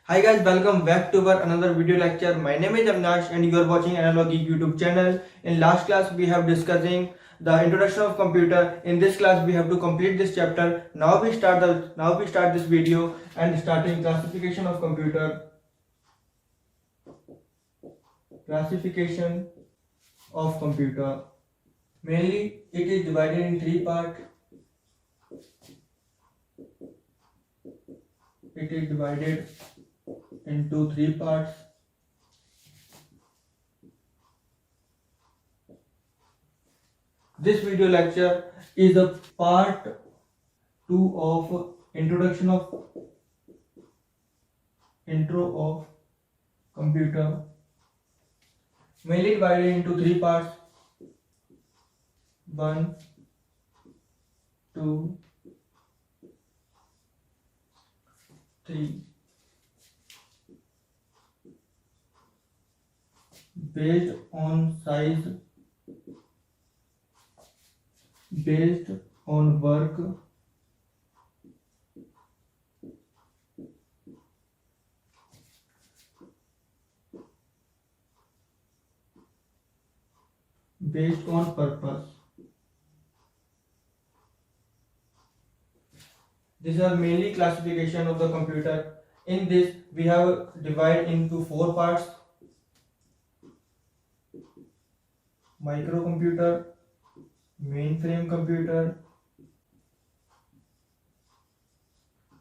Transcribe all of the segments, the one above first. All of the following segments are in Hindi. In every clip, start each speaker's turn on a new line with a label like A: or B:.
A: Hi guys, welcome back to our another video lecture. My name is Avinash and you are watching Analog Geek YouTube channel. In last class we have discussing the introduction of computer. In this class we have to complete this chapter. Now we start this video and starting classification of computer. Classification of computer. Mainly it is divided in three parts. It is divided into three parts. This video lecture is a part 2 of intro of computer, mainly divided into three parts: 1, 2, 3. Based on size, based on work, based on purpose. These are mainly classification of the computer. In this we have divided into four parts: microcomputer, mainframe computer,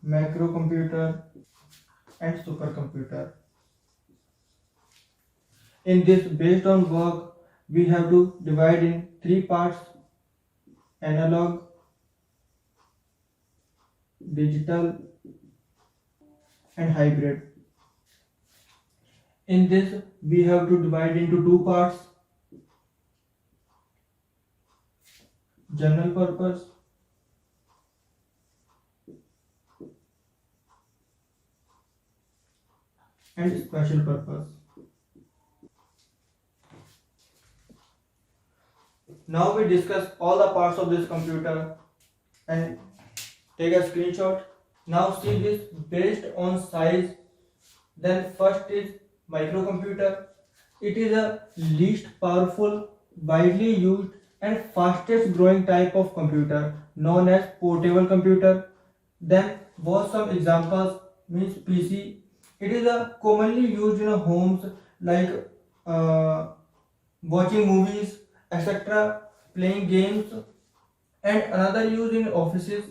A: macrocomputer, and supercomputer. In this, based on work, we have to divide in three parts: analog, digital, and hybrid. In this, we have to divide into two parts: general purpose and special purpose. Now we discuss all the parts of this computer and take a screenshot. Now see this based on size. Then first is microcomputer. It is a least powerful, widely used and fastest growing type of computer known as portable computer. Then was some examples means PC. It is a commonly used in homes like watching movies, etc., playing games, and another used in offices.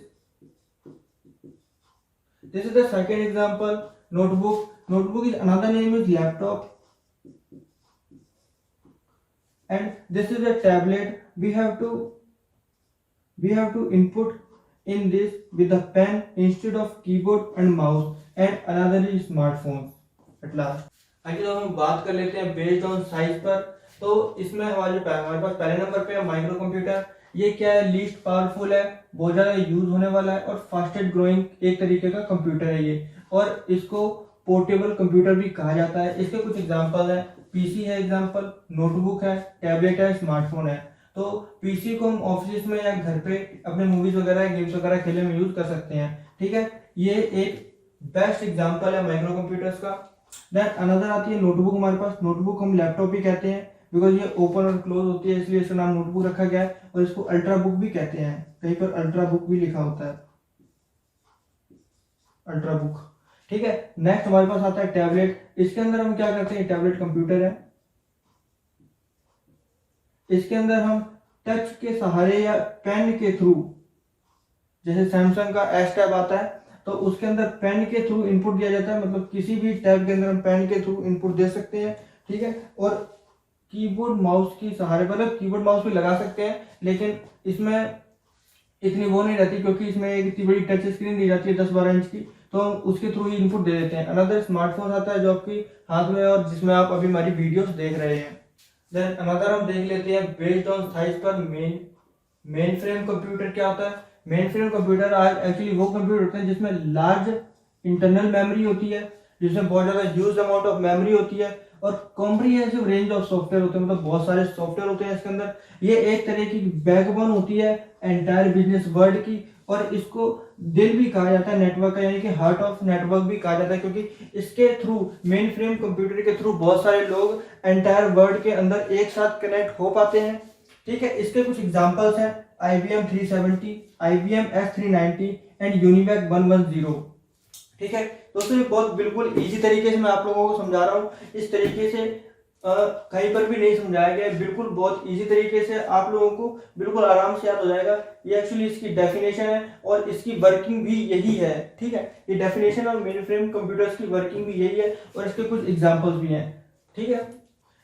A: This is the second example. Notebook. Notebook is another name is laptop. And this is a tablet. We have to input in this with a pen instead of keyboard and mouse. And another is smartphone. At last, आगे जब हम बात कर लेते हैं बेस्ड ऑन साइज पर, तो इसमें हमारे पास पहले नंबर पे है माइक्रो कंप्यूटर. ये क्या है? लीस्ट पावरफुल है, बहुत ज्यादा यूज होने वाला है और फास्टेस्ट ग्रोइंग एक तरीके का कंप्यूटर है ये. और इसको पोर्टेबल कंप्यूटर भी कहा जाता है. इसके कुछ एग्जांपल है: पीसी है एग्जांपल, नोटबुक है, टैबलेट है, स्मार्टफोन है. तो पीसी को हम ऑफिस में या घर पे अपने मूवीज वगैरह गेम्स वगैरह खेलने में यूज कर सकते हैं. ठीक है, ये एक बेस्ट एग्जांपल है माइक्रो कंप्यूटर्स का. देन अनदर आती है नोटबुक. हमारे पास नोटबुक हम लैपटॉप भी कहते हैं बिकॉज ये ओपन और क्लोज होती है, इसलिए इसका नाम नोटबुक रखा गया है. और इसको अल्ट्रा बुक भी कहते हैं, कहीं पर अल्ट्रा बुक भी लिखा होता है, अल्ट्रा बुक. ठीक है, नेक्स्ट हमारे पास आता है टैबलेट. इसके अंदर हम क्या करते हैं? टैबलेट कंप्यूटर है. इसके अंदर हम टच के सहारे या पेन के थ्रू, जैसे सैमसंग का एस टैब आता है तो उसके अंदर पेन के थ्रू इनपुट दिया जाता है. मतलब किसी भी टैब के अंदर हम पेन के थ्रू इनपुट दे सकते हैं. ठीक है, और कीबोर्ड माउस की सहारे, मतलब कीबोर्ड माउस भी लगा सकते हैं, लेकिन इसमें इतनी वो नहीं रहती क्योंकि इसमें एक इतनी बड़ी टच स्क्रीन दी जाती है 10-12 इंच की, तो हम उसके थ्रू ही इनपुट दे देते हैं. अनदर स्मार्टफोन आता है जो आपकी हाथ में और जिसमें आप अभी हमारी वीडियोस देख रहे हैं. देन अनदर हम देख लेते हैं बेस्ड ऑन साइज पर मेन फ्रेम कंप्यूटर क्या होता है. मेन फ्रेम कंप्यूटर आज एक्चुअली वो कंप्यूटर होते हैं जिसमें लार्ज इंटरनल मेमोरी होती है, जिसमें बहुत ज्यादा यूज अमाउंट ऑफ मेमोरी होती है और कॉम्प्रिहेंसिव रेंज ऑफ सॉफ्टवेयर होते हैं, मतलब बहुत सारे सॉफ्टवेयर होते हैं इसके अंदर. ये एक तरह की बैकबोन होती है एंटायर बिजनेस वर्ल्ड की, और इसको दिल भी कहा जाता है नेटवर्क का, यानी कि हार्ट ऑफ नेटवर्क भी कहा जाता है, क्योंकि इसके थ्रू, मेन फ्रेम कंप्यूटर के थ्रू बहुत सारे लोग एंटायर वर्ल्ड के अंदर एक साथ कनेक्ट हो पाते हैं। ठीक है, इसके कुछ एग्जांपल्स हैं IBM 370, IBM S390 and UNIVAC 110। ठीक है दोस्तों, ये बहुत बिल्कुल इजी तरीके से मैं आप लोगों को समझा रहा हूँ। इस तरीके से कहीं पर भी नहीं समझाया गया, बिल्कुल बहुत इजी तरीके से आप लोगों को बिल्कुल आराम से याद हो जाएगा। ये एक्चुअली इसकी डेफिनेशन है और इसकी वर्किंग भी यही है। ठीक है, ये डेफिनेशन और मेन फ्रेम कंप्यूटर्स की वर्किंग भी यही है और इसके कुछ एग्जांपल्स भी हैं। ठीक है,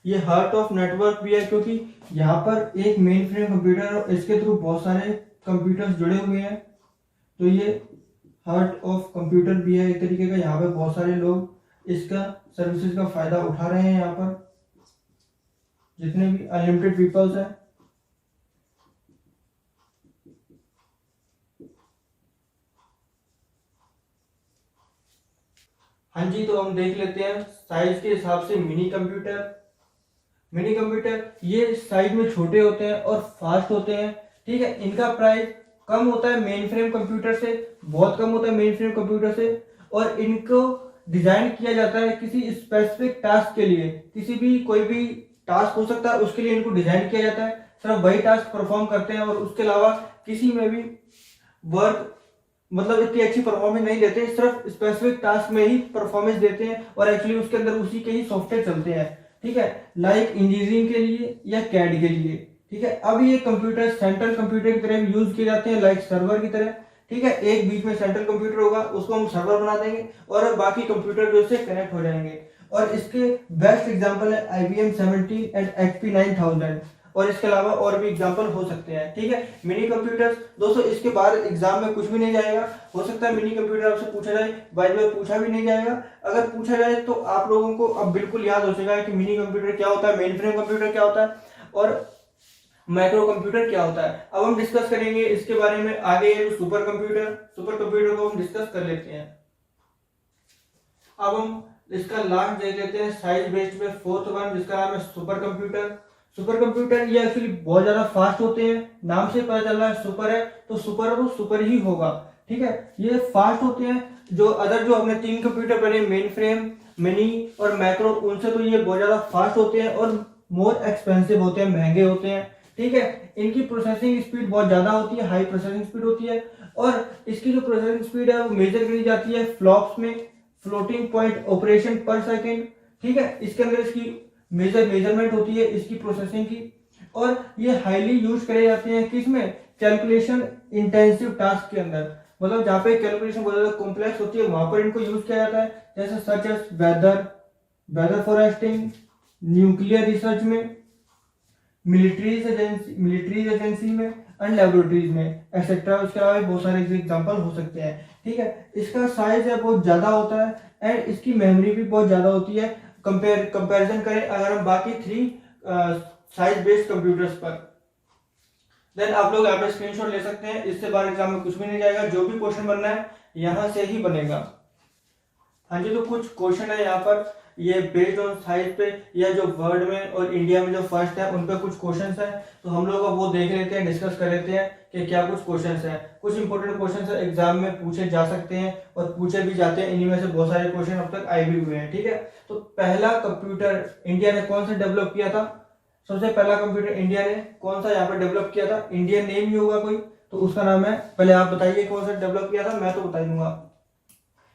A: ये हार्ट ऑफ नेटवर्क भी है, क्योंकि यहाँ पर एक मेन फ्रेम कंप्यूटर और इसके थ्रू बहुत सारे कंप्यूटर्स जुड़े हुए हैं, तो ये हार्ट ऑफ कंप्यूटर भी है एक तरीके का। यहाँ पे बहुत सारे लोग इसका सर्विसेज का फायदा उठा रहे हैं, यहाँ पर जितने भी अनलिमिटेड पीपल्स हैं। हाँ जी, तो हम देख लेते हैं साइज के हिसाब से मिनी कंप्यूटर। मिनी कंप्यूटर ये साइज में छोटे होते हैं और फास्ट होते हैं। ठीक है, इनका प्राइस कम होता है मेन फ्रेम कंप्यूटर से, बहुत कम होता है मेन फ्रेम कंप्यूटर से, और इनको डिजाइन किया जाता है किसी स्पेसिफिक टास्क के लिए। किसी भी कोई भी टास्क हो सकता है, उसके लिए इनको डिजाइन किया जाता है, सिर्फ वही टास्क परफॉर्म करते हैं और उसके अलावा किसी में भी वर्क मतलब इतनी अच्छी परफॉर्मेंस नहीं देते, सिर्फ स्पेसिफिक टास्क में ही परफॉर्मेंस देते हैं और एक्चुअली उसके अंदर उसी के ही सॉफ्टवेयर चलते हैं। ठीक है, लाइक इंजीनियरिंग के लिए या कैड के लिए। ठीक है, अब ये कंप्यूटर सेंट्रल कंप्यूटर की तरह यूज किए जाते हैं, लाइक सर्वर की तरह। ठीक है, एक बीच में सेंट्रल कंप्यूटर होगा, उसको हम सर्वर बना देंगे और बाकी कंप्यूटर जो इससे कनेक्ट हो जाएंगे। और इसके बेस्ट एग्जांपल है IBM 70 एंड HP 9000, और इसके अलावा और भी एग्जांपल हो सकते हैं। ठीक है, मिनी कंप्यूटर्स दोस्तों, इसके बाद एग्जाम में कुछ भी नहीं जाएगा। हो सकता है मिनी कंप्यूटर आपसे पूछा जाए, बाय द वे पूछा भी नहीं जाएगा। अगर पूछा जाए तो आप लोगों को अब बिल्कुल याद हो जाएगा कि मिनी कंप्यूटर क्या होता है, मेन फ्रेम कंप्यूटर क्या होता है और माइक्रो कंप्यूटर क्या होता है। अब हम डिस्कस करेंगे इसके बारे में आगे। सुपर कंप्यूटर को हम डिस्कस कर लेते हैं। अब हम इसका लास्ट देख लेते हैं साइज बेस्ड में, फोर्थ वन, जिसका नाम है सुपर कंप्यूटर। सुपर कंप्यूटर ये एक्चुअली बहुत ज्यादा फास्ट होते हैं, नाम से पता चल रहा है सुपर है तो सुपर है तो सुपर ही होगा। ठीक है, ये फास्ट होते हैं। जो अदर जो हमने तीन कंप्यूटर पढ़े, मेन फ्रेम, मिनी और मैक्रो, उनसे तो ये बहुत ज्यादा फास्ट होते हैं और मोर एक्सपेंसिव होते हैं, महंगे होते हैं। ठीक है, इनकी प्रोसेसिंग स्पीड बहुत ज्यादा होती है, हाई प्रोसेसिंग स्पीड होती है, और इसकी जो प्रोसेसिंग स्पीड है वो मेजर करी जाती है फ्लॉप्स में, फ्लोटिंग पॉइंट ऑपरेशन पर सेकेंड। ठीक है, इसके अंदर इसकी मेजरमेंट होती है इसकी प्रोसेसिंग की, और ये हाईली यूज करे जाते हैं किसमें, कैलकुलेशन इंटेंसिव टास्क के अंदर। मतलब जहाँ पे कैलकुलेशन बहुत ज्यादा कॉम्प्लेक्स होती है वहां पर इनको यूज किया जाता है, जैसे such as weather forecasting, nuclear research में, मिलिट्रीज एजेंसी में एंड लेबोरेटरीज में एक्सेट्रा। उसके अलावा बहुत सारे एग्जांपल हो सकते हैं। ठीक है, इसका साइज है बहुत ज्यादा होता है एंड इसकी मेमोरी भी बहुत ज्यादा होती है कंपैरिजन करें अगर हम बाकी थ्री साइज बेस्ड कंप्यूटर्स पर। देन आप लोग यहाँ पे स्क्रीनशॉट ले सकते हैं, इससे बाहर एग्जाम में कुछ भी नहीं जाएगा, जो भी क्वेश्चन बनना है यहाँ से ही बनेगा। हाँ जी, तो कुछ क्वेश्चन है यहाँ पर, ये बेस्ड ऑन साइज पे, या जो वर्ल्ड में और इंडिया में जो फर्स्ट है उन पे कुछ क्वेश्चंस हैं, तो हम लोग अब वो देख लेते हैं, डिस्कस कर लेते हैं कि क्या कुछ क्वेश्चंस हैं। कुछ इंपॉर्टेंट क्वेश्चंस एग्जाम में पूछे जा सकते हैं और पूछे भी जाते हैं, इन्हीं में से बहुत सारे क्वेश्चन अब तक आए भी हुए हैं। ठीक है, तो पहला कंप्यूटर इंडिया ने कौन सा डेवलप किया था? सबसे पहला कंप्यूटर इंडिया ने कौन सा यहाँ पर डेवलप किया था? इंडियन नेम ही होगा कोई, तो उसका नाम है, पहले आप बताइए कौन सा डेवलप किया था, मैं तो बता दूंगा।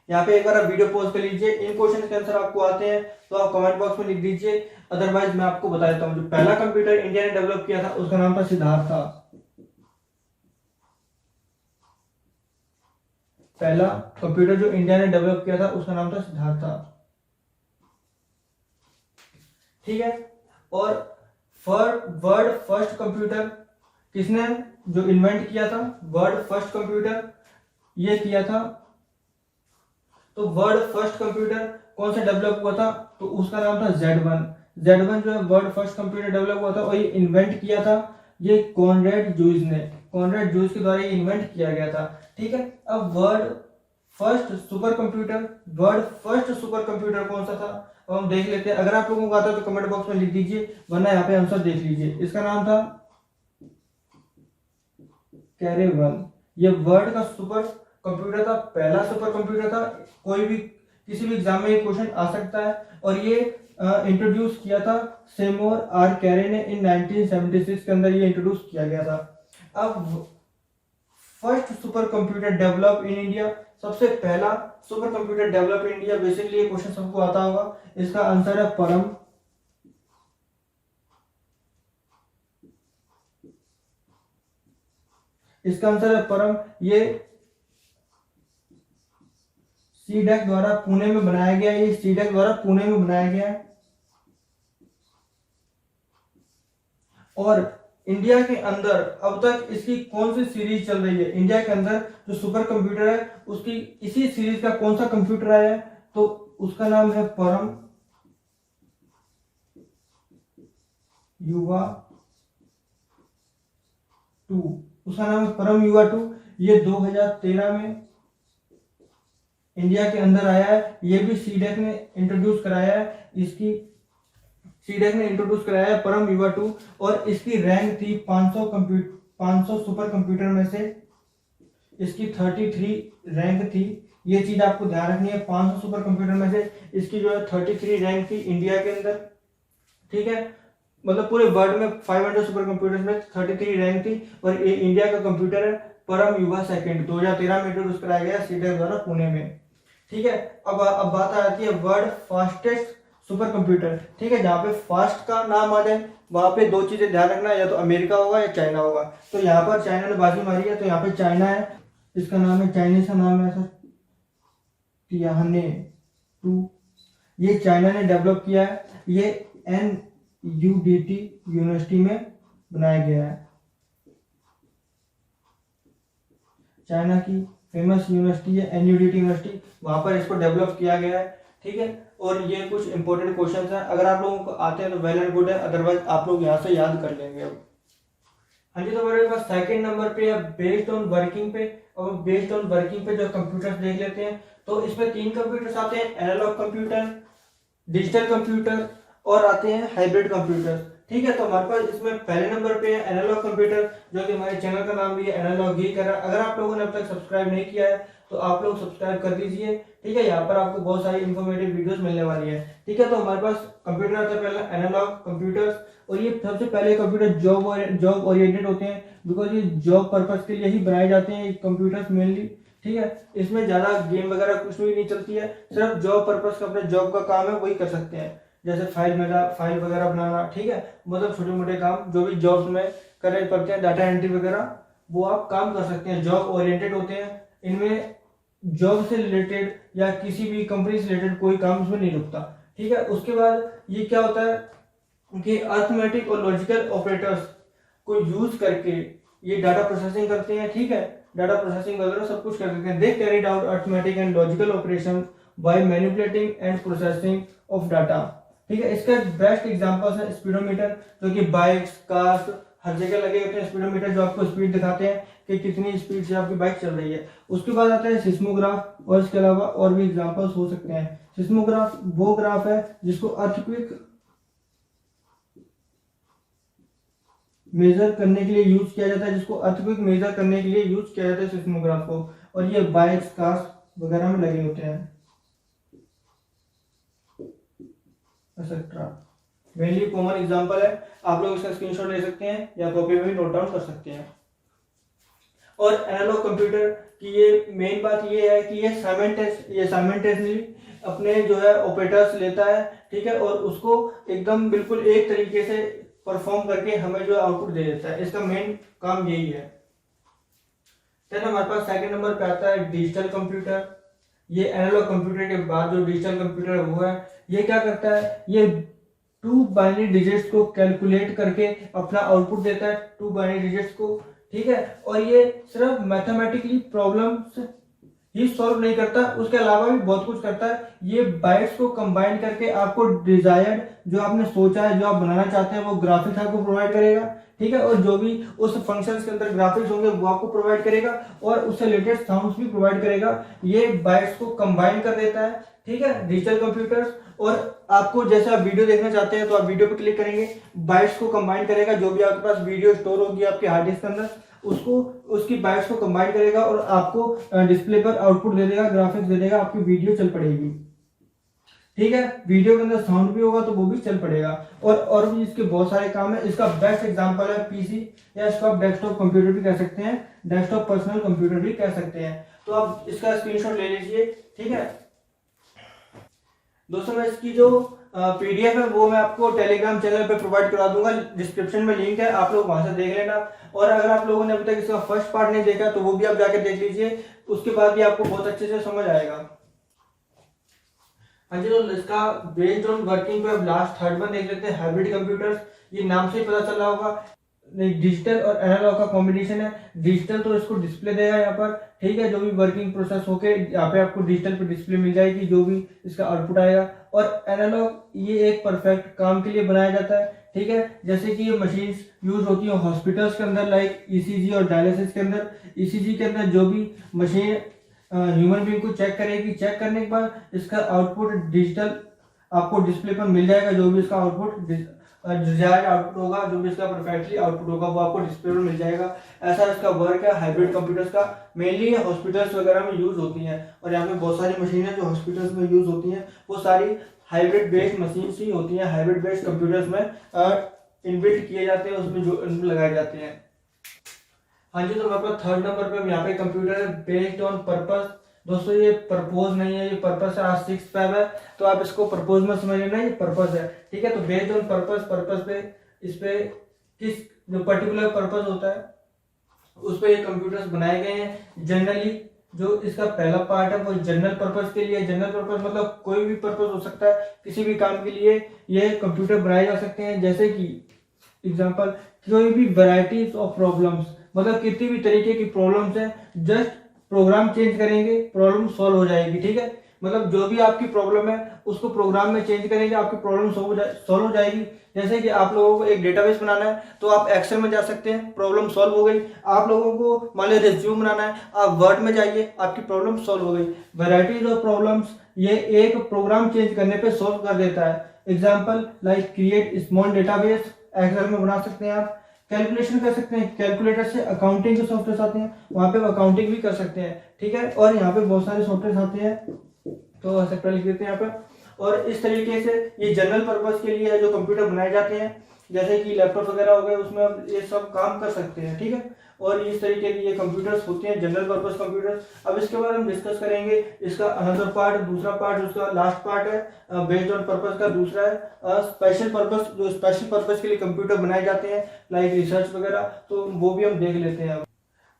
A: यहाँ पे एक बार आप वीडियो पॉज कर लीजिए, इन क्वेश्चन के आंसर आपको आते हैं तो आप कमेंट बॉक्स में लिख दीजिए, अदरवाइज मैं आपको बता देता हूँ। जो पहला कंप्यूटर इंडिया ने डेवलप किया था उसका नाम था सिद्धार्थ। पहला कंप्यूटर जो इंडिया ने डेवलप किया था उसका नाम था सिद्धार्थ। ठीक है, और वर्ल्ड फर्स्ट कंप्यूटर किसने जो इन्वेंट किया था? वर्ल्ड फर्स्ट कंप्यूटर ये किया था, तो वर्ल्ड फर्स्ट कंप्यूटर कौन सा डेवलप हुआ था? तो उसका नाम था Z1। Z1 जो है वर्ल्ड फर्स्ट कंप्यूटर डेवलप हुआ था और ये इन्वेंट किया था ये कॉनरेड जूइस ने, कॉनरेड जूइस के द्वारा ये इन्वेंट किया गया था। ठीक है, अब वर्ल्ड फर्स्ट सुपर कंप्यूटर कौन सा था? अब हम देख लेते हैं, अगर आप लोगों को आता है तो कमेंट बॉक्स में लिख दीजिए, वरना यहाँ पे आंसर देख लीजिए। इसका नाम था कैरे 1, ये वर्ल्ड का सुपर कंप्यूटर था, पहला सुपर कंप्यूटर था। कोई भी किसी भी एग्जाम में ये क्वेश्चन आ सकता है। और ये इंट्रोड्यूस किया था सेमोर आर कैरे ने इन 1976 के अंदर ये इंट्रोड्यूस किया गया था। अब first super computer develop in India, सबसे पहला super computer develop in India, basically ये क्वेश्चन सबको आता होगा। इसका आंसर है परम। इसका आंसर है परम। ये सीडेक द्वारा पुणे में बनाया गया, ये सीडेक द्वारा पुणे में बनाया गया है। और इंडिया के अंदर अब तक इसकी कौन सी सीरीज चल रही है, इंडिया के अंदर जो सुपर कंप्यूटर है उसकी इसी सीरीज का कौन सा कंप्यूटर आया है, तो उसका नाम है परम युवा 2। उसका नाम है परम युवा 2। ये 2013 में इंडिया के अंदर आया है। ये भी सीडेक ने इंट्रोड्यूस कराया है, इसकी सीडेक ने इंट्रोड्यूस कराया है परम युवा 2। और इसकी रैंक थी 500 सुपर कंप्यूटर में से इसकी 33 रैंक थी। ये चीज आपको ध्यान रखनी है, 500 सुपर कंप्यूटर में से इसकी जो है 33 रैंक थी इंडिया के अंदर, ठीक है। मतलब पूरे वर्ल्ड में 500 सुपर कंप्यूटर में 33 रैंक थी। और ये इंडिया का कंप्यूटर है परम युवा 2 2013 में इंट्रोड्यूस कराया गया सीडेक द्वारा पुणे में, ठीक है। अब बात आ जाती है वर्ल्ड फास्टेस्ट सुपर कंप्यूटर, ठीक है। जहाँ पे फास्ट का नाम आ जाए वहां पे दो चीजें ध्यान रखना, या तो अमेरिका होगा या चाइना होगा। तो यहाँ पर चाइना ने बाजी मारी है, तो यहाँ पे चाइना है। इसका नाम है, चाइनीज का नाम है सर तियाने 2। ये चाइना ने डेवलप किया है। ये NUDT यूनिवर्सिटी में बनाया गया है, चाइना की फेमस यूनिवर्सिटी है NUDT यूनिवर्सिटी, वहां पर इसको डेवलप किया गया है, ठीक है। और ये कुछ इंपॉर्टेंट क्वेश्चंस हैं, अगर आप लोगों को आते हैं तो वेल एंड गुड है, अदरवाइज आप लोग यहाँ से याद कर लेंगे। अब हाँ जी, तो मेरे पास सेकंड नंबर पे है बेस्ड ऑन वर्किंग पे। और बेस्ड ऑन वर्किंग पे जो कंप्यूटर्स देख लेते हैं, तो इसमें 3 कंप्यूटर्स आते हैं, एनालॉग कंप्यूटर, डिजिटल कंप्यूटर और आते हैं हाइब्रिड कंप्यूटर, ठीक है। तो हमारे पास इसमें पहले नंबर पे है एनालॉग कंप्यूटर, जो कि हमारे चैनल का नाम भी है एनालॉग गीक। अगर आप लोगों ने अब तक सब्सक्राइब नहीं किया है तो आप लोग सब्सक्राइब कर दीजिए, ठीक है। यहाँ पर आपको बहुत सारी इन्फॉर्मेटिव वीडियोस मिलने वाली है, ठीक है। तो हमारे पास कंप्यूटर आता है पहला एनालॉग कंप्यूटर्स। और ये सबसे पहले कंप्यूटर जॉब ओरिएंटेड होते हैं, बिकॉज ये जॉब पर्पज के लिए ही बनाए जाते हैं कंप्यूटर्स मेनली, ठीक है। इसमें ज्यादा गेम वगैरह कुछ भी नहीं चलती है, सिर्फ जॉब पर्पज का अपने जॉब का काम है वही कर सकते हैं, जैसे फाइल वगैरह बनाना, ठीक है। मतलब छोटे मोटे काम जो भी जॉब्स में करने पड़ते हैं, डाटा एंट्री वगैरह, वो आप काम कर सकते हैं, जॉब ओरिएंटेड होते हैं। इनमें जॉब से रिलेटेड या किसी भी कंपनी से रिलेटेड कोई काम इसमें नहीं रुकता, ठीक है। उसके बाद ये क्या होता है कि अर्थमेटिक और लॉजिकल ऑपरेटर्स को यूज करके ये डाटा प्रोसेसिंग करते हैं, ठीक है। डाटा प्रोसेसिंग वगैरह सब कुछ कर सकते हैं। They carried out arithmetic and logical operation by manipulating and processing of data, ठीक है। इसका बेस्ट एग्जांपल्स है स्पीडोमीटर, जो कि बाइक्स, कार्स हर जगह लगे होते हैं स्पीडोमीटर, जो आपको स्पीड दिखाते हैं कि कितनी स्पीड से आपकी बाइक चल रही है। उसके बाद आता है सिस्मोग्राफ, और इसके अलावा और भी एग्जांपल्स हो सकते हैं। सिस्मोग्राफ वो ग्राफ है जिसको अर्थक्वेक मेजर करने के लिए यूज किया जाता है, जिसको अर्थक्वेक मेजर करने के लिए यूज किया जाता है सिस्मोग्राफ को। और ये बाइक्स, कार्स वगैरह में लगे होते हैं, एक्सेट्रा। मेनली कॉमन एग्जांपल है, आप लोग इसका स्क्रीनशॉट ले सकते हैं या कॉपी में भी नोट डाउन कर सकते हैं। और एनालॉग कंप्यूटर की ये मेन बात ये है कि ये साइमल्टेनियसली अपने जो है ऑपरेटर्स लेता है, ठीक है। और उसको एकदम बिल्कुल एक तरीके से परफॉर्म करके हमें जो आउटपुट दे देता है, इसका मेन काम यही है। देन हमारे पास सेकंड नंबर पे आता है डिजिटल कंप्यूटर। ये एनालॉग कंप्यूटर के बाद जो डिजिटल कंप्यूटर वो है, ये क्या करता है, ये 2 बाइनरी डिजिट्स को कैलकुलेट करके अपना आउटपुट देता है, 2 बाइनरी डिजिट्स को, ठीक है। और ये सिर्फ मैथमेटिकली प्रॉब्लम्स ही सॉल्व नहीं करता, उसके अलावा भी बहुत कुछ करता है। ये बाइट्स को कंबाइन करके आपको डिजायर्ड जो आपने सोचा है, जो आप बनाना चाहते हैं, वो ग्राफिक्स आपको प्रोवाइड करेगा, ठीक है। और जो भी उस फंक्शंस के अंदर ग्राफिक्स होंगे वो आपको प्रोवाइड करेगा, और उससे रिलेटेड साउंड्स भी प्रोवाइड करेगा। ये बाइट्स को कंबाइन कर देता है, ठीक है, डिजिटल कंप्यूटर्स। और आपको जैसे आप वीडियो देखना चाहते हैं तो आप वीडियो पे क्लिक करेंगे, बाइट्स को कंबाइन करेगा, जो भी आपके पास वीडियो स्टोर होगी आपके हार्ड डिस्क के अंदर उसको उसकी बाइट्स को कंबाइन करेगा और आपको डिस्प्ले पर आउटपुट दे देगा, ग्राफिक्स दे देगा, आपकी वीडियो चल पड़ेगी। ठीक है, वीडियो के अंदर साउंड भी होगा तो वो भी चल पड़ेगा। और भी इसके बहुत सारे काम है। इसका बेस्ट एग्जांपल है पीसी, या इसको आप डेस्कटॉप कंप्यूटर भी कह सकते हैं, डेस्कटॉप पर्सनल कंप्यूटर भी कह सकते हैं। तो आप इसका स्क्रीनशॉट ले लीजिए। ठीक है दोस्तों, मैं इसकी जो पीडीएफ है वो मैं आपको टेलीग्राम चैनल पे प्रोवाइड करा दूंगा, डिस्क्रिप्शन में लिंक है, आप लोग वहां से देख लेना। और अगर आप लोगों ने अभी तक इसका फर्स्ट पार्ट नहीं देखा तो वो भी आप जाके देख लीजिए, उसके बाद भी आपको बहुत अच्छे से समझ आएगा। हाँ जी, तो इसका बेस्ड ऑन वर्किंग पे अब लास्ट थर्ड वन देख लेते हैं, हाइब्रिड कंप्यूटर्स। ये नाम से ही पता चल रहा होगा, डिजिटल और एनालॉग का कॉम्बिनेशन है। डिजिटल तो इसको डिस्प्ले देगा यहाँ पर, ठीक है, जो भी वर्किंग प्रोसेस होके यहाँ पे आपको डिजिटल पे डिस्प्ले मिल जाएगी, जो भी इसका आउटपुट आएगा। और एनालॉग ये एक परफेक्ट काम के लिए बनाया जाता है। ठीक है, जैसे कि ये मशीन्स यूज होती है हॉस्पिटल्स के अंदर, लाइक ईसीजी और डायलिसिस के अंदर। ईसीजी के अंदर जो भी मशीन ह्यूमन बीइंग को चेक करेगी, चेक करने के बाद इसका आउटपुट डिजिटल आपको डिस्प्ले पर मिल जाएगा। जो भी इसका आउटपुट डिजायर्ड आउटपुट होगा, जो भी इसका परफेक्टली आउटपुट होगा वो आपको डिस्प्ले पर मिल जाएगा। ऐसा इसका वर्क है हाइब्रिड कंप्यूटर्स का। मेनली हॉस्पिटल्स वगैरह में यूज होती हैं, और यहाँ पे बहुत सारी मशीनें जो हॉस्पिटल्स में यूज होती हैं वो सारी हाइब्रिड बेस्ड मशीन ही होती हैं। हाइब्रिड बेस्ड कंप्यूटर्स में इनबिल्ट किए जाते हैं, उसमें जो लगाए जाते हैं। हाँ जी, तो हमारे पास थर्ड नंबर पे यहाँ पे कंप्यूटर है बेस्ड ऑन पर्पस। दोस्तों ये पर्पस नहीं है, ये पर्पस है। आज 6 Feb है तो आप इसको पर्पस में समझ लेना, ये पर्पस है। ठीक है, तो बेस्ड ऑन पर्पस पे इस पे किस जो पर्टिकुलर पर्पस होता है उस पे ये कंप्यूटर्स बनाए गए हैं। जनरली जो इसका पहला पार्ट है वो जनरल पर्पस के लिए। जनरल पर्पस मतलब कोई भी पर्पस हो सकता है, किसी भी काम के लिए ये कंप्यूटर बनाए जा सकते हैं। जैसे कि एग्जांपल, कोई भी वैरायटीज ऑफ प्रॉब्लम्स, मतलब कितनी भी तरीके की प्रॉब्लम्स है, जस्ट प्रोग्राम चेंज करेंगे प्रॉब्लम सॉल्व हो जाएगी। ठीक है, मतलब जो भी आपकी प्रॉब्लम है उसको प्रोग्राम में चेंज करेंगे, आपकी प्रॉब्लम सॉल्व हो जाएगी। जैसे कि आप लोगों को एक डेटाबेस बनाना है तो आप एक्सेल में जा सकते हैं, प्रॉब्लम सॉल्व हो गई। आप लोगों को मान लीजिए रिज्यूम बनाना है, आप वर्ड में जाइए, आपकी प्रॉब्लम सॉल्व हो गई। वैरायटीज ऑफ प्रॉब्लम्स ये एक प्रोग्राम चेंज करने पे सॉल्व कर देता है। Example like create small database, Excel में बना सकते हैं आप। कैलकुलेशन कर सकते हैं, कैलकुलेटर से अकाउंटिंग के सॉफ्टवेयर आते हैं, वहां पे अकाउंटिंग भी कर सकते हैं। ठीक है, और यहाँ पे बहुत सारे सॉफ्टवेयर आते हैं, तो सेक्टर लिख देते हैं यहाँ पे। और इस तरीके से ये जनरल पर्पस के लिए है जो कंप्यूटर बनाए जाते हैं, जैसे कि लैपटॉप वगैरह हो गए, उसमें आप ये सब काम कर सकते हैं। ठीक है, और इस तरीके के ये कंप्यूटर्स होते हैं जनरल पर्पस कंप्यूटर्स। अब इसके बाद हम डिस्कस करेंगे इसका अनदर पार्ट, दूसरा पार्ट, उसका लास्ट पार्ट है बेस्ड ऑन पर्पस का। दूसरा है स्पेशल पर्पस, जो स्पेशल पर्पस के लिए कंप्यूटर बनाए जाते हैं लाइक रिसर्च वगैरह, तो वो भी हम देख लेते हैं।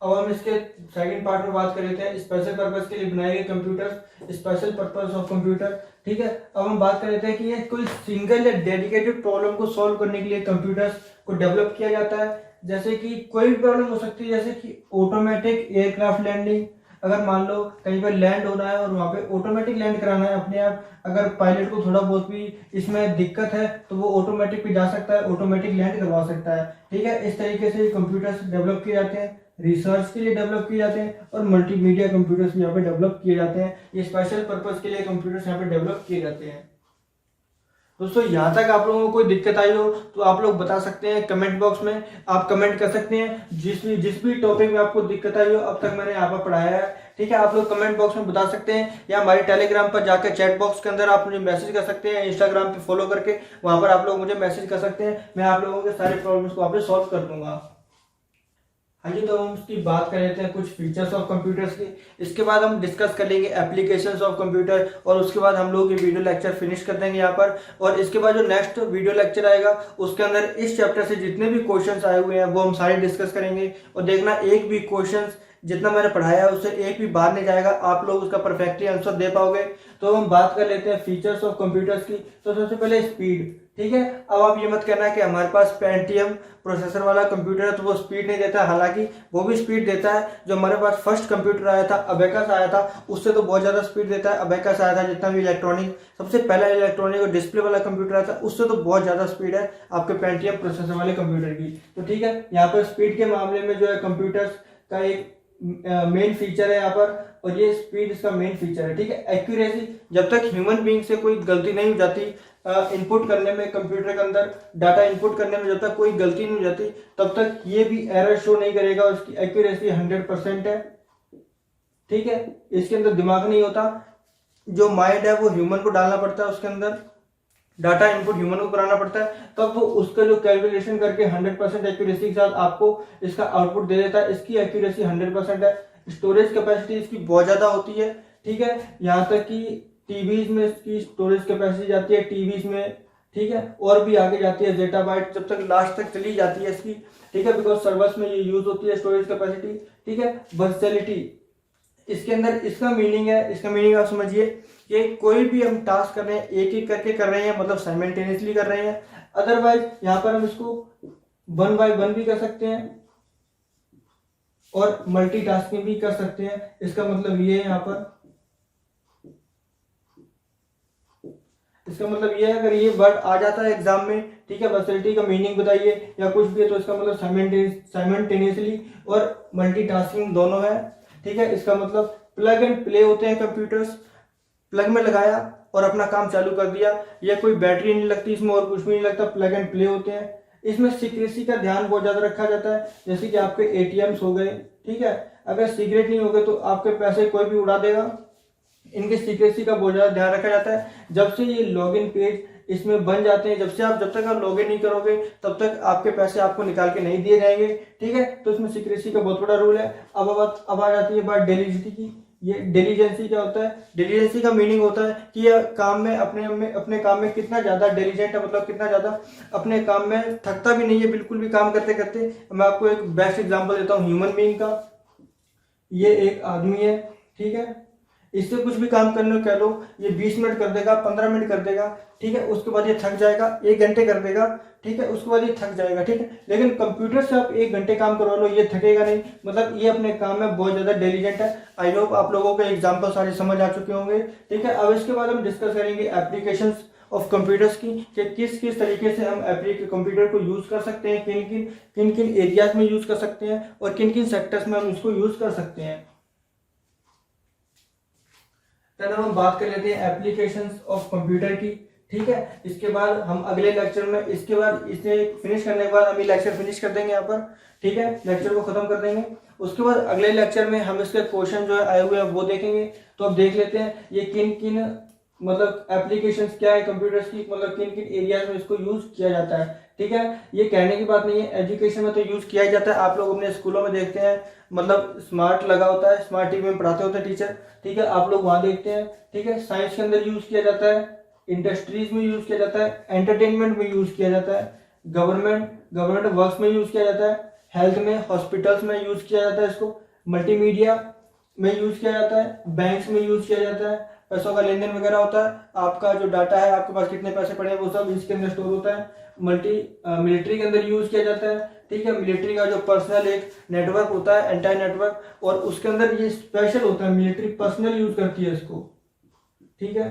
A: अब हम इसके सेकंड पार्ट में बात कर लेते हैं स्पेशल पर्पस के लिए बनाए गए computer, special purpose of computer. ठीक है, अब हम बात कर लेते हैं कि ये कोई सिंगल या डेडिकेटेड प्रॉब्लम को सॉल्व करने के लिए कंप्यूटर्स को डेवलप किया जाता है। जैसे कि कोई भी प्रॉब्लम हो सकती है, जैसे कि ऑटोमेटिक एयरक्राफ्ट लैंडिंग। अगर मान लो कहीं पर लैंड होना है और वहां पे ऑटोमेटिक लैंड कराना है अपने आप, अगर पायलट को थोड़ा बहुत भी इसमें दिक्कत है तो वो ऑटोमेटिक पे जा सकता है, ऑटोमेटिक लैंड करवा सकता है। ठीक है, इस तरीके से कंप्यूटर्स डेवलप किए जाते हैं, रिसर्च के लिए डेवलप किए जाते हैं, और मल्टीमीडिया कंप्यूटर्स भी यहाँ पे डेवलप किए जाते हैं। ये स्पेशल पर्पस के लिए कंप्यूटर्स यहाँ पे डेवलप किए जाते हैं। दोस्तों यहाँ तक आप लोगों को कोई दिक्कत आई हो तो आप लोग बता सकते हैं कमेंट बॉक्स में, आप कमेंट कर सकते हैं जिस भी टॉपिक में आपको दिक्कत आई हो अब तक मैंने यहाँ पर पढ़ाया है। ठीक है, आप लोग कमेंट बॉक्स में बता सकते हैं, या हमारे टेलीग्राम पर जाकर चैट बॉक्स के अंदर आप मुझे मैसेज कर सकते हैं, इंस्टाग्राम पे फॉलो करके वहां पर आप लोग मुझे मैसेज कर सकते हैं। मैं आप लोगों के सारे प्रॉब्लम्स को आपसे सॉल्व कर दूंगा। हाँ जी, तो हम उसकी बात कर लेते हैं कुछ फीचर्स ऑफ कंप्यूटर्स की। इसके बाद हम डिस्कस कर लेंगे एप्लीकेशंस ऑफ कंप्यूटर, और उसके बाद हम लोग ये वीडियो लेक्चर फिनिश कर देंगे यहाँ पर। और इसके बाद जो नेक्स्ट वीडियो लेक्चर आएगा उसके अंदर इस चैप्टर से जितने भी क्वेश्चंस आए हुए हैं वो हम सारे डिस्कस करेंगे। और देखना एक भी क्वेश्चन जितना मैंने पढ़ाया है उससे एक भी बाहर नहीं जाएगा, आप लोग उसका परफेक्टली आंसर दे पाओगे। तो हम बात कर लेते हैं फीचर्स ऑफ कंप्यूटर्स की। तो सबसे पहले स्पीड। ठीक है, अब आप ये मत कहना कि हमारे पास पेंटियम प्रोसेसर वाला कंप्यूटर है तो वो स्पीड नहीं देता, हालांकि वो भी स्पीड देता है। जो हमारे पास फर्स्ट कंप्यूटर आया था अबेकस आया था, उससे तो बहुत ज्यादा स्पीड देता है। अबेकस आया था जितना भी इलेक्ट्रॉनिक, सबसे पहला इलेक्ट्रॉनिक और डिस्प्ले वाला कंप्यूटर आया था, उससे तो बहुत ज्यादा स्पीड है आपके पेंटियम प्रोसेसर वाले कंप्यूटर की। तो ठीक है, यहाँ पर स्पीड के मामले में जो है कंप्यूटर्स का एक मेन फीचर है यहाँ पर, और ये स्पीड इसका मेन फीचर है। ठीक है, एक्यूरेसी, जब तक ह्यूमन बीइंग से कोई गलती नहीं हो जाती इनपुट करने में, कंप्यूटर के अंदर डाटा इनपुट करने में जब तक कोई गलती नहीं हो जाती तब तक ये भी एरर शो नहीं करेगा। उसकी एक्यूरेसी 100% है। ठीक है, इसके अंदर दिमाग नहीं होता, जो माइंड है वो ह्यूमन को डालना पड़ता है, उसके अंदर डाटा इनपुट ह्यूमन को कराना पड़ता है, तब वो उसका जो कैलकुलेशन करके 100% एक्यूरेसी के साथ आपको इसका आउटपुट दे देता है। इसकी एक्यूरेसी 100% है। स्टोरेज कैपेसिटी इसकी बहुत ज़्यादा होती है। ठीक है, यहाँ तक कि टीवीज में इसकी स्टोरेज कैपेसिटी जाती है, टीवीज में। ठीक है, और भी आगे जाती है, जेटाबाइट जब तक लास्ट तक चली जाती है इसकी। ठीक है, बिकॉज सर्वर्स में ये यूज होती है स्टोरेज कैपेसिटी। ठीक है, वर्सेलिटी, इसके अंदर इसका मीनिंग है, इसका मीनिंग आप समझिए कि कोई भी हम टास्क कर रहे हैं एक एक करके कर रहे हैं, मतलब साइमल्टेनियसली कर रहे हैं। अदरवाइज यहाँ पर हम इसको 1 by 1 भी कर सकते हैं और मल्टीटास्किंग भी कर सकते हैं। इसका मतलब ये है, यहाँ पर इसका मतलब ये है, अगर ये वर्ड आ जाता है एग्जाम में, ठीक है, वर्सेलिटी का मीनिंग बताइए या कुछ भी है, तो इसका मतलब साइमल्टेनियसली और मल्टीटास्किंग दोनों है। ठीक है, इसका मतलब प्लग एंड प्ले होते हैं कंप्यूटर्स, प्लग में लगाया और अपना काम चालू कर दिया। ये कोई बैटरी नहीं लगती इसमें और कुछ भी नहीं लगता, प्लग एंड प्ले होते हैं। इसमें सिक्रेसी का ध्यान बहुत ज्यादा रखा जाता है, जैसे कि आपके एटीएम्स हो गए। ठीक है, अगर सीक्रेट नहीं होगा तो आपके पैसे कोई भी उड़ा देगा। इनकी सीक्रेसी का बहुत ज्यादा ध्यान रखा जाता है। जब से ये लॉगिन पेज इसमें बन जाते हैं, जब तक आप लॉगिन नहीं करोगे तब तक आपके पैसे आपको निकाल के नहीं दिए जाएंगे। ठीक है, तो इसमें सीक्रेसी का बहुत बड़ा रूल है। अब आ जाती है बात डिलीजेंसी की। ये डिलीजेंसी क्या होता है? डिलीजेंसी का मीनिंग होता है कि यह काम में अपने काम में कितना ज्यादा डिलीजेंट है, मतलब कितना ज्यादा अपने काम में थकता भी नहीं है बिल्कुल भी काम करते करते। मैं आपको एक बेस्ट एग्जांपल देता हूँ ह्यूमन बीइंग का। ये एक आदमी है, ठीक है, इससे कुछ भी काम करने कह लो, ये 20 मिनट कर देगा, 15 मिनट कर देगा। ठीक है, उसके बाद ये थक जाएगा, 1 घंटे कर देगा। ठीक है, उसके बाद ये थक जाएगा। ठीक है, लेकिन कंप्यूटर से आप 1 घंटे काम करवा लो, ये थकेगा नहीं, मतलब ये अपने काम में बहुत ज्यादा डिलीजेंट है। आई होप आप लोगों को एग्जाम्पल सारे समझ आ चुके होंगे। ठीक है, अब इसके बाद हम डिस्कस करेंगे एप्लीकेशन ऑफ कंप्यूटर्स की, कि किस किस तरीके से हम कंप्यूटर को यूज कर सकते हैं, किन किन एरियाज में यूज कर सकते हैं और किन किन सेक्टर्स में हम इसको यूज कर सकते हैं। तब हम बात कर लेते हैं एप्लीकेशंस ऑफ कंप्यूटर की। ठीक है, इसके बाद हम अगले लेक्चर में, इसके बाद इसे फिनिश करने के बाद हम ये लेक्चर फिनिश कर देंगे यहाँ पर। ठीक है, लेक्चर को खत्म कर देंगे। उसके बाद अगले लेक्चर में हम इसके क्वेश्चन जो है आए हुए हैं वो देखेंगे। तो अब देख लेते हैं ये किन किन मतलब एप्लीकेशंस क्या है कंप्यूटर्स की, मतलब किन किन एरियाज में इसको यूज किया जाता है। ठीक है, ये कहने की बात नहीं है, एजुकेशन में तो यूज किया ही जाता है। आप लोग अपने स्कूलों में देखते हैं, मतलब स्मार्ट लगा होता है, स्मार्ट टीवी में पढ़ाते होते हैं टीचर। ठीक है, आप लोग वहां देखते हैं। ठीक है, साइंस के अंदर यूज किया जाता है, इंडस्ट्रीज में यूज किया जाता है, एंटरटेनमेंट में यूज किया जाता है, गवर्नमेंट वर्क्स में यूज किया जाता है, हेल्थ में, हॉस्पिटल्स में यूज किया जाता है इसको, मल्टीमीडिया में यूज किया जाता है, बैंक्स में यूज किया जाता है, पैसों का लेन देन वगैरह होता है, आपका जो डाटा है, आपके पास कितने पैसे पड़े हैं वो सब इसके अंदर स्टोर होता है। मिलिट्री के अंदर यूज किया जाता है। ठीक है, मिलिट्री का जो पर्सनल एक नेटवर्क होता है, एंटायर नेटवर्क, और उसके अंदर ये स्पेशल होता है, मिलिट्री पर्सनल यूज करती है इसको। ठीक है,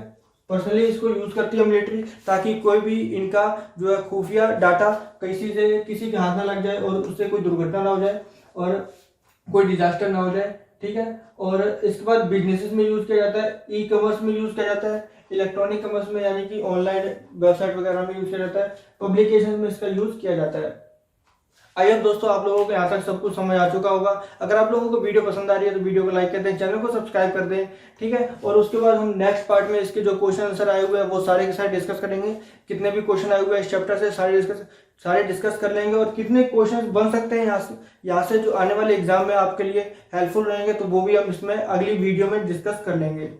A: पर्सनली इसको यूज करती है मिलिट्री, ताकि कोई भी इनका जो है खुफिया डाटा किसी के हाथ ना लग जाए और उससे कोई दुर्घटना ना हो जाए और कोई डिजास्टर ना हो जाए। ठीक है, और इसके बाद बिजनेसेस में यूज किया जाता है, ई कॉमर्स में यूज किया जाता है, इलेक्ट्रॉनिक कॉमर्स में यानी कि ऑनलाइन वेबसाइट वगैरह में यूज किया जाता है, पब्लिकेशन में इसका यूज किया जाता है। आई होप दोस्तों आप लोगों को यहाँ तक सब कुछ समझ आ चुका होगा। अगर आप लोगों को वीडियो पसंद आ रही है तो वीडियो को लाइक कर दें, चैनल को सब्सक्राइब कर दें। ठीक है, और उसके बाद हम नेक्स्ट पार्ट में इसके जो क्वेश्चन आंसर आए हुए हैं वो सारे के सारे डिस्कस करेंगे। कितने भी क्वेश्चन आए हुए हैं इस चैप्टर से सारे डिस्कस कर लेंगे, और कितने क्वेश्चन बन सकते हैं यहाँ से जो आने वाले एग्जाम में आपके लिए हेल्पफुल रहेंगे, तो वो भी हम इसमें अगली वीडियो में डिस्कस कर लेंगे।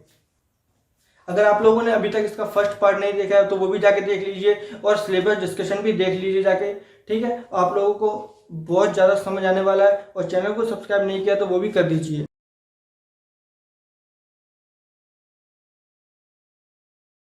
A: अगर आप लोगों ने अभी तक इसका फर्स्ट पार्ट नहीं देखा है तो वो भी जाके देख लीजिए, और सिलेबस डिस्कशन भी देख लीजिए जाके। ठीक है, आप लोगों को बहुत ज़्यादा समझ आने वाला है, और चैनल को सब्सक्राइब नहीं किया तो वो भी कर दीजिए।